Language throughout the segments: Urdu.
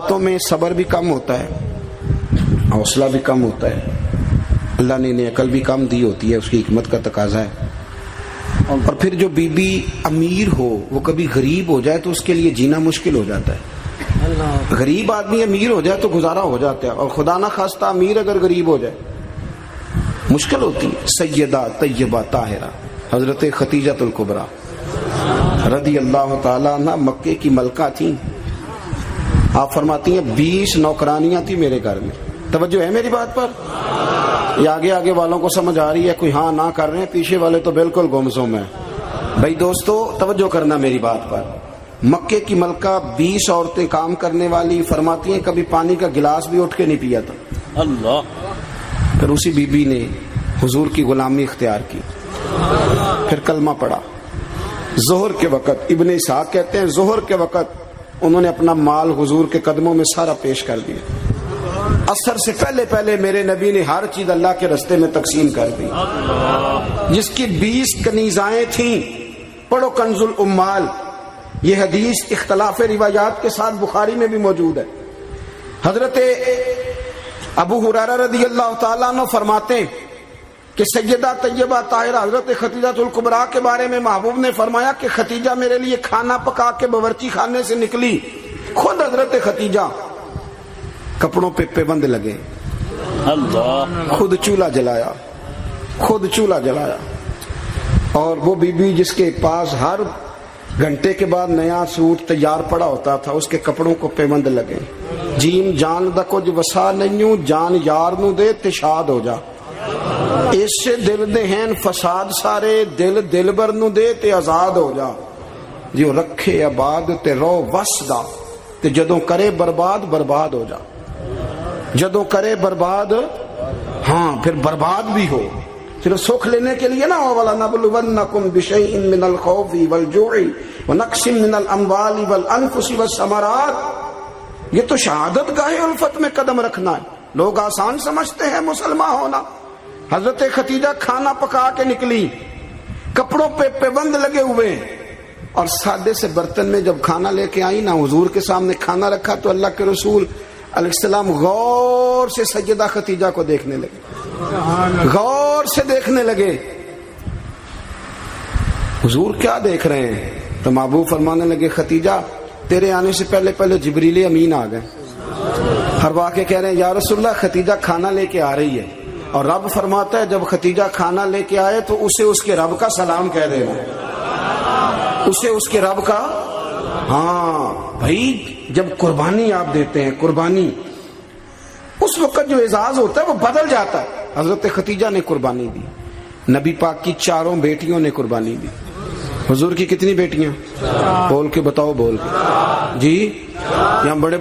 باتوں میں صبر بھی کم ہوتا ہے، حوصلہ بھی کم ہوتا ہے، اللہ نے انہیں عقل بھی کم دی ہوتی ہے، اس کی حکمت کا تقاضا ہے۔ اور پھر جو بی بی امیر ہو وہ کبھی غریب ہو جائے تو اس کے لیے جینا مشکل ہو جاتا ہے۔ غریب آدمی امیر ہو جائے تو گزارا ہو جاتا ہے، اور خدا نہ خواستہ امیر اگر غریب ہو جائے مشکل ہوتی ہے۔ سیدہ طیبہ طاہرہ حضرت خدیجہ الکبریٰ رضی اللہ تعالیٰ عنہ مکے کی ملکہ تھیں۔ آپ فرماتی ہیں 20 نوکرانیاں تھیں میرے گھر میں۔ توجہ ہے میری بات پر؟ یہ آگے آگے والوں کو سمجھ آ رہی ہے، کوئی ہاں نہ کر رہے ہیں، پیچھے والے تو بالکل گمسم ہیں۔ بھائی دوستو توجہ کرنا میری بات پر۔ مکے کی ملکہ 20 عورتیں کام کرنے والی، فرماتی ہیں کبھی پانی کا گلاس بھی اٹھ کے نہیں پیا تھا۔ اللہ۔ پھر اسی بی بی نے حضور کی غلامی اختیار کی، پھر کلمہ پڑھا۔ ظہر کے وقت ابن اسحاق کہتے ہیں ظہر کے وقت انہوں نے اپنا مال حضور کے قدموں میں سارا پیش کر دیا۔ عصر سے پہلے پہلے میرے نبی نے ہر چیز اللہ کے رستے میں تقسیم کر دی۔ جس کی 20 کنیزائیں تھیں، پڑھو کنز الاموال، یہ حدیث اختلاف روایات کے ساتھ بخاری میں بھی موجود ہے۔ حضرت ابو ہریرہ رضی اللہ تعالیٰ عنہ فرماتے ہیں کہ سیدہ طیبہ طاہرہ حضرت خدیجہ الکبریٰ کے بارے میں محبوب نے فرمایا کہ خدیجہ میرے لیے کھانا پکا کے باورچی خانے سے نکلی، خود حضرت خدیجہ کپڑوں پہ پابند لگے، خود چولہا جلایا، خود چولہا جلایا۔ اور وہ بی بی جس کے پاس ہر گھنٹے کے بعد نیا سوٹ تیار پڑا ہوتا تھا، اس کے کپڑوں کو پابند لگے۔ جیم جان دا کچھ وسا نہیں، جان یار نو دے تے شاد ہو جا، اس سے دل دے ہیں فساد سارے، دل دلبر نو دے تے آزاد ہو جا، جو رکھے آباد تے رو وسدا، تے جدوں کرے برباد برباد ہو جا، جدوں کرے برباد ہاں پھر برباد بھی ہو۔ صرف سکھ لینے کے لیے نہ، وَلَنَبْلُوَنَّكُمْ بِشَيْءٍ مِّنَ الْخَوْفِ وَالْجُوعِ وَنَقْصٍ مِّنَ الْأَمْوَالِ وَالْأَنفُسِ وَالثَّمَرَاتِ۔ یہ تو شہادت گاہ الفت میں قدم رکھنا ہے۔ لوگ آسان سمجھتے ہیں مسلمان ہونا۔ حضرت خدیجہ کھانا پکا کے نکلی، کپڑوں پہ پابند لگے ہوئے، اور سادے سے برتن میں جب کھانا لے کے آئی نا، حضور کے سامنے کھانا رکھا تو اللہ کے رسول علیہ السلام غور سے سیدہ خدیجہ کو دیکھنے لگے، غور سے دیکھنے لگے۔ حضور کیا دیکھ رہے ہیں؟ تو محبوب فرمانے لگے خدیجہ تیرے آنے سے پہلے پہلے جبریل امین آ گئے۔ ہر واقع کہہ رہے ہیں یا رسول اللہ خدیجہ کھانا لے کے آ رہی ہے، اور رب فرماتا ہے جب خدیجہ کھانا لے کے آئے تو اسے اس کے رب کا سلام کہہ دینا، اسے اس کے رب کا۔ ہاں بھائی جب قربانی آپ دیتے ہیں، قربانی اس وقت جو اعزاز ہوتا ہے وہ بدل جاتا ہے۔ حضرت خدیجہ نے قربانی دی، نبی پاک کی 4 بیٹیوں نے قربانی دی۔ حضور کی کتنی بیٹیاں؟ بول کے بتاؤ، بول کے جی۔ یہاں بڑے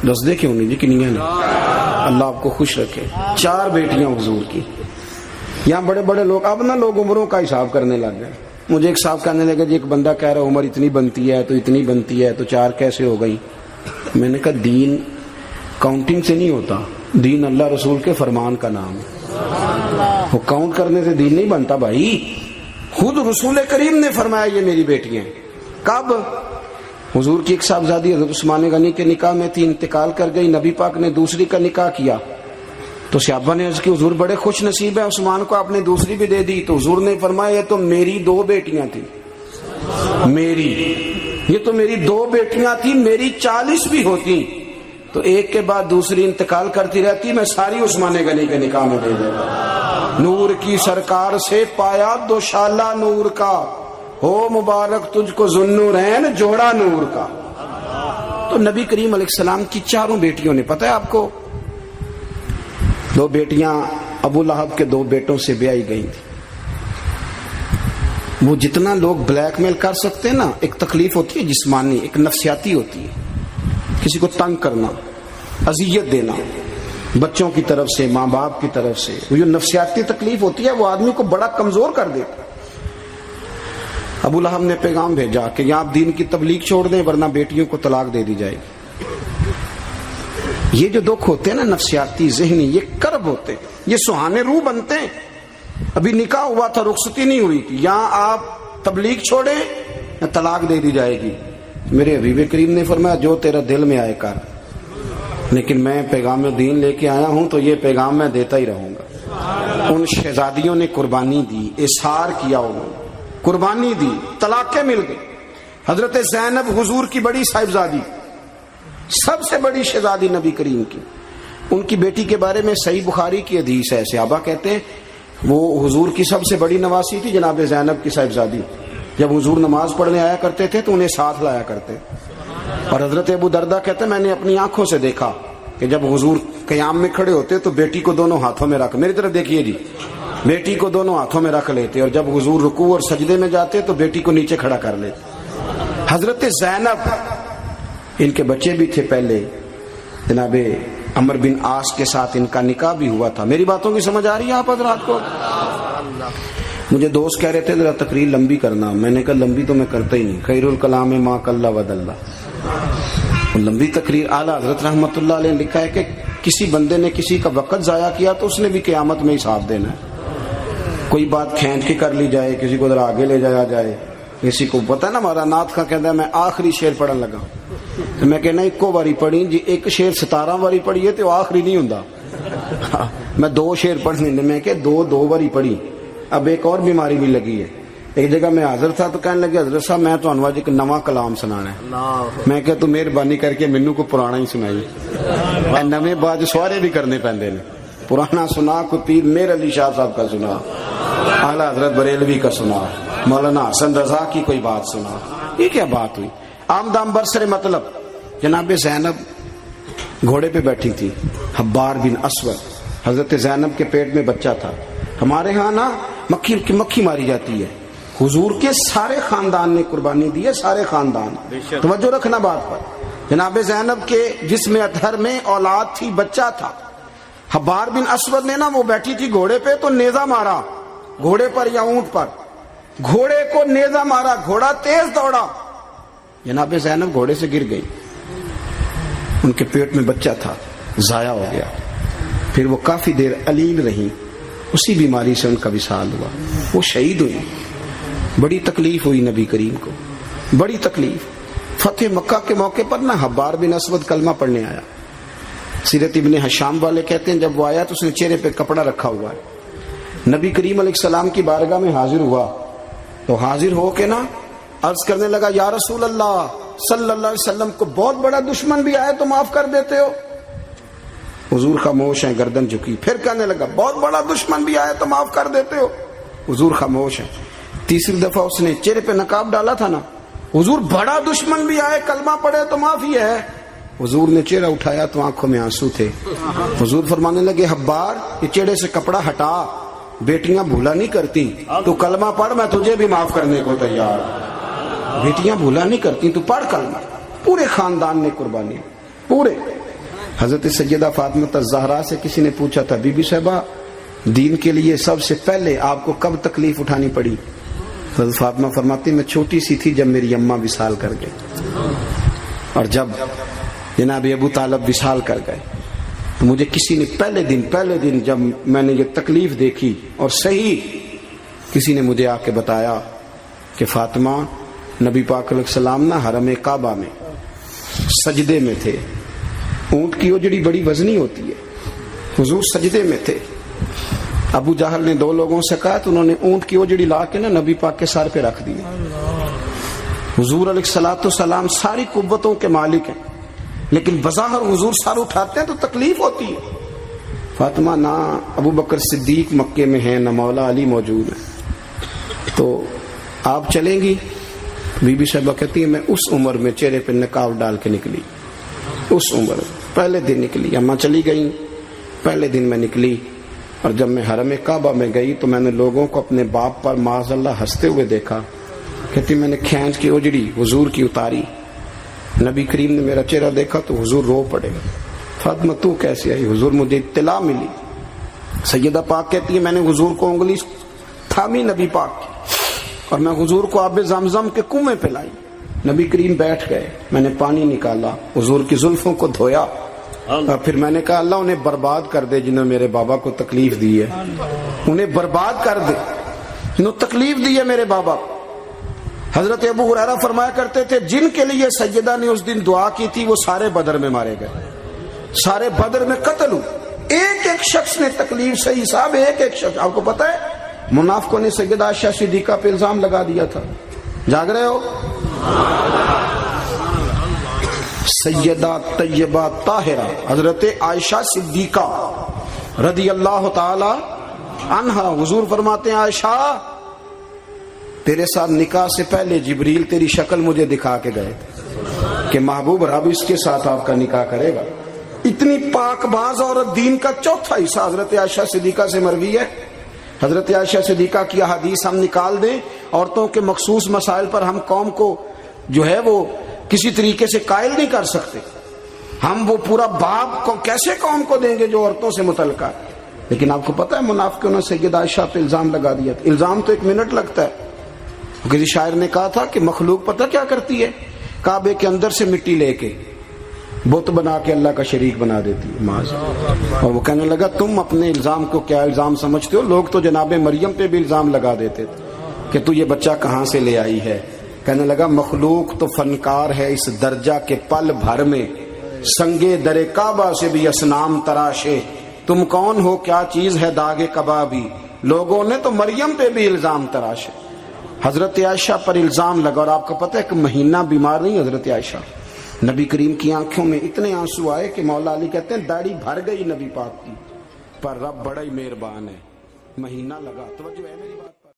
دسدے کیوں نہیں جی، کنیاں نے؟ اللہ آپ کو خوش رکھے۔ 4 بیٹیاں حضور کی۔ یہاں بڑے بڑے لوگ، اب نا لوگ عمروں کا حساب کرنے لگ گئے۔ مجھے ایک صاحب کہنے لگا جی ایک بندہ کہہ رہا عمر اتنی بنتی ہے تو اتنی بنتی ہے تو 4 کیسے ہو گئی؟ میں نے کہا دین کاؤنٹنگ سے نہیں ہوتا، دین اللہ رسول کے فرمان کا نام ہے۔ وہ کاؤنٹ کرنے سے دین نہیں بنتا بھائی۔ خود رسول کریم نے فرمایا یہ میری بیٹیاں۔ کب؟ حضور کی ایک صاحبزادی حضرت عثمان غنی کے نکاح میں تھی، انتقال کر گئی، نبی پاک نے دوسری کا نکاح کیا تو صحابہ نے عرض کی حضور بڑے خوش نصیب ہے، عثمان کو آپ نے دوسری بھی دے دی۔ تو حضور نے فرمایا یہ تو میری 2 بیٹیاں تھیں، یہ تو میری 2 بیٹیاں تھیں، میری 40 بھی ہوتی تو ایک کے بعد دوسری انتقال کرتی رہتی، میں ساری عثمان غنی کے نکاح میں دے دیتا۔ نور کی سرکار سے پایا دوشالہ نور کا، ہو مبارک تجھ کو ذوالنورین جوڑا نور کا۔ تو نبی کریم علیہ السلام کی 4 بیٹیوں نے، پتہ ہے آپ کو 2 بیٹیاں ابو لہب کے 2 بیٹوں سے بیائی گئی تھی۔ وہ جتنا لوگ بلیک میل کر سکتے ہیں نا، ایک تکلیف ہوتی ہے جسمانی، ایک نفسیاتی ہوتی ہے، کسی کو تنگ کرنا، اذیت دینا، بچوں کی طرف سے، ماں باپ کی طرف سے، وہ جو نفسیاتی تکلیف ہوتی ہے وہ آدمی کو بڑا کمزور کر دیتا۔ ابو لہب نے پیغام بھیجا کہ یا آپ دین کی تبلیغ چھوڑ دیں ورنہ بیٹیوں کو طلاق دے دی جائے گی۔ یہ جو دکھ ہوتے ہیں نا نفسیاتی ذہنی، یہ کرب ہوتے ہیں، یہ سہانے روح بنتے ہیں۔ ابھی نکاح ہوا تھا، رخصتی نہیں ہوئی تھی، یہاں آپ تبلیغ چھوڑیں یا طلاق دے دی جائے گی، میرے حبیب کریم نے فرمایا جو تیرا دل میں آئے کر، لیکن میں پیغام دین لے کے آیا ہوں تو یہ پیغام میں دیتا ہی رہوں گا۔ ان شہزادیوں نے قربانی دی، اظہار کیا، انہوں نے قربانی دی، طلاقیں مل گئی۔ حضرت زینب حضور کی بڑی صاحبزادی، سب سے بڑی شہزادی نبی کریم کی، ان کی بیٹی کے بارے میں صحیح بخاری کی حدیث ہے، صحابہ کہتے ہیں وہ حضور کی سب سے بڑی نواسی تھی جناب زینب کی صاحبزادی۔ جب حضور نماز پڑھنے آیا کرتے تھے تو انہیں ساتھ لایا کرتے، اور حضرت ابو دردہ کہتے ہیں میں نے اپنی آنکھوں سے دیکھا کہ جب حضور قیام میں کھڑے ہوتے تو بیٹی کو دونوں ہاتھوں میں رکھ، میری طرف دیکھیے جی، بیٹی کو دونوں ہاتھوں میں رکھ لیتے، اور جب حضور رکوع اور سجدے میں جاتے تو بیٹی کو نیچے کھڑا کر لیتے۔ حضرت زینب، ان کے بچے بھی تھے پہلے، جناب عمر بن عاص کے ساتھ ان کا نکاح بھی ہوا تھا۔ میری باتوں کی سمجھ آ رہی ہے آپ حضرات کو؟ مجھے دوست کہہ رہے تھے ذرا تقریر لمبی کرنا، میں نے کہا لمبی تو میں کرتا ہی نہیں، خیر الکلام ما قل ودل۔ لمبی تقریر، اعلیٰ حضرت رحمت اللہ علیہ نے لکھا ہے کہ کسی بندے نے کسی کا وقت ضائع کیا تو اس نے بھی قیامت میں حساب دینا ہے۔ کوئی بات کھینچ کے کر لی جائے، کسی کو ذرا آگے لے جایا جائے، کسی کو پتہ ہے نا ہمارا نعت کا کہتا ہے میں آخری شعر پڑھن لگا تو میں کہنا ایکو باری پڑھی جی، ایک شعر 17 باری پڑھیے تو آخری نہیں ہوندا، میں 2 شعر پڑھنے میں کہ 2 باری پڑھی۔ اب ایک اور بیماری بھی لگی ہے، ایک جگہ میں حاضر تھا تو کہنے لگے حضرت صاحب میں تو انواج ایک نواں کلام سنانا ہے، میں کہ تو مہربانی کر کے مینوں کو پرانا ہی سنائی، نویں باز سوارے بھی کرنے پیندے نے، پرانا سنا کو پیر میر علی شاہ صاحب کا سنا، اعلیٰ حضرت بریلوی کا سنا، مولانا حسن رضا کی کوئی بات سنا، یہ کیا بات ہوئی؟ آمدام برسر مطلب جناب زینب گھوڑے پہ بیٹھی تھی، حبار بن اسود، حضرت زینب کے پیٹ میں بچہ تھا۔ ہمارے ہاں نا مکھی ماری جاتی ہے، حضور کے سارے خاندان نے قربانی دی ہے، سارے خاندان، توجہ رکھنا بات پر۔ جناب زینب کے جسم اطہر میں اولاد تھی، بچہ تھا۔ حبار بن اسود نے نا وہ بیٹھی تھی گھوڑے پہ تو نیزہ مارا، گھوڑے پر یا اونٹ پر، گھوڑے کو نیزہ مارا، گھوڑا تیز دوڑا، جناب زینب گھوڑے سے گر گئی، ان کے پیٹ میں بچہ تھا، ضائع ہو گیا۔ پھر وہ کافی دیر علیل رہی، اسی بیماری سے ان کا وصال ہوا، وہ شہید ہوئی۔ بڑی تکلیف ہوئی نبی کریم کو، بڑی تکلیف۔ فتح مکہ کے موقع پر نا حبار بن اسود کلمہ پڑھنے آیا، سیرت ابن حشام والے کہتے ہیں جب وہ آیا تو اس نے چہرے پہ کپڑا رکھا ہوا ہے، نبی کریم علیہ السلام کی بارگاہ میں حاضر ہوا تو حاضر ہو کے نا عرض کرنے لگا یا رسول اللہ صلی اللہ علیہ وسلم کو بہت بڑا دشمن بھی آئے تو معاف کر دیتے ہو؟ حضور خاموش ہیں، گردن جھکی۔ پھر کہنے لگا بہت بڑا دشمن بھی آئے تو معاف کر دیتے ہو؟ حضور خاموش ہیں۔ تیسری دفعہ اس نے چہرے پہ نقاب ڈالا تھا نا، حضور بڑا دشمن بھی آئے کلمہ پڑھے تو معافی ہے؟ حضور نے چہرہ اٹھایا تو آنکھوں میں آنسو تھے۔ حضور فرمانے لگے حبار یہ چہرے سے کپڑا ہٹا، بیٹیاں بھولا نہیں کرتی، تو کلمہ پڑھ میں تجھے بھی معاف کرنے کو تیار۔ بیٹیاں بھولا نہیں کرتی، تو پڑھ کلمہ۔ پورے خاندان نے قربانی، پورے۔ حضرت سیدہ فاطمہ الزہرا سے کسی نے پوچھا تھا بی بی صاحبہ دین کے لیے سب سے پہلے آپ کو کب تکلیف اٹھانی پڑی؟ حضرت فاطمہ فرماتی میں چھوٹی سی تھی جب میری اماں وصال کر گئی، اور جب جناب ابو طالب وصال کر گئے تو مجھے کسی نے پہلے دن جب میں نے یہ تکلیف دیکھی اور صحیح کسی نے مجھے آ کے بتایا کہ فاطمہ نبی پاک علیہ السلام نا حرم کعبہ میں سجدے میں تھے، اونٹ کی اوجڑی بڑی وزنی ہوتی ہے، حضور سجدے میں تھے، ابو جہل نے 2 لوگوں سے کہا تو انہوں نے اونٹ کی اوجڑی لا کے نا نبی پاک کے سر پہ رکھ دی۔ حضور علیہ الصلوۃ والسلام ساری قوتوں کے مالک ہیں، لیکن بظاہر حضور سر اٹھاتے ہیں تو تکلیف ہوتی ہے۔ فاطمہ نہ ابو بکر صدیق مکے میں ہیں نہ مولا علی موجود ہے، تو آپ چلیں گی؟ بی بی صاحبہ کہتی ہے میں اس عمر میں چہرے پہ نقاب ڈال کے نکلی، اس عمر پہلے دن نکلی، اماں چلی گئی، پہلے دن میں نکلی، اور جب میں حرم کعبہ میں گئی تو میں نے لوگوں کو اپنے باپ پر معاذ اللہ ہنستے ہوئے دیکھا۔ کہتی میں نے کھینچ کی اوجڑی حضور کی اتاری، نبی کریم نے میرا چہرہ دیکھا تو حضور رو پڑے۔ فاطمہ تو کیسے آئی؟ حضور مجھے اطلاع ملی۔ سیدہ پاک کہتی ہے میں نے حضور کو انگلی تھامی نبی پاک کی، اور میں حضور کو آب زمزم کے کنویں پہ لائی، نبی کریم بیٹھ گئے، میں نے پانی نکالا، حضور کی زلفوں کو دھویا، اور پھر میں نے کہا اللہ انہیں برباد کر دے جنہوں نے میرے بابا کو تکلیف دی ہے، انہیں برباد کر دے جنہوں تکلیف دی ہے میرے بابا۔ حضرت ابو ہریرہ فرمایا کرتے تھے جن کے لیے سیدہ نے اس دن دعا کی تھی وہ سارے بدر میں مارے گئے، سارے بدر میں قتل ہوئے، ایک ایک شخص نے تکلیف صحیح صاحب، ایک ایک شخص. آپ کو پتا ہے منافقوں نے سیدہ عائشہ صدیقہ پہ الزام لگا دیا تھا، جاگ رہے ہو؟ سیدہ طیبہ طاہرہ حضرت عائشہ صدیقہ رضی اللہ تعالی عنہا، حضور فرماتے ہیں عائشہ تیرے ساتھ نکاح سے پہلے جبریل تیری شکل مجھے دکھا کے گئے کہ محبوب رب اس کے ساتھ آپ کا نکاح کرے گا. اتنی پاک باز عورت، دین کا چوتھا حصہ حضرت عائشہ صدیقہ سے مروی ہے. حضرت عائشہ صدیقہ کی احادیث ہم نکال دیں، عورتوں کے مخصوص مسائل پر ہم قوم کو جو ہے وہ کسی طریقے سے قائل نہیں کر سکتے. ہم وہ پورا باب کو کیسے قوم کو دیں گے جو عورتوں سے متعلقہ ہے. لیکن آپ کو پتا ہے منافقوں نے سیدہ عائشہ پہ الزام لگا دیا تھا. الزام تو 1 منٹ لگتا ہے. کسی شاعر نے کہا تھا کہ مخلوق پتہ کیا کرتی ہے، کعبے کے اندر سے مٹی لے کے بت بنا کے اللہ کا شریک بنا دیتی ہے معاذ. اور وہ کہنے لگا تم اپنے الزام کو کیا الزام سمجھتے ہو؟ لوگ تو جناب مریم پہ بھی الزام لگا دیتے تھے کہ تو یہ بچہ کہاں سے لے آئی ہے. کہنے لگا مخلوق تو فنکار ہے اس درجہ کے پل بھر میں، سنگے در کعبہ سے بھی اصنام تراشے. تم کون ہو، کیا چیز ہے داغ کبابی؟ لوگوں نے تو مریم پہ بھی الزام تراشے. حضرت عائشہ پر الزام لگا. اور آپ کو پتہ ہے کہ مہینہ بیمار نہیں حضرت عائشہ. نبی کریم کی آنکھوں میں اتنے آنسو آئے کہ مولا علی کہتے ہیں داڑھی بھر گئی نبی پاک کی، پر رب بڑا ہی مہربان ہے. مہینہ لگا. توجہ ہے میری بات؟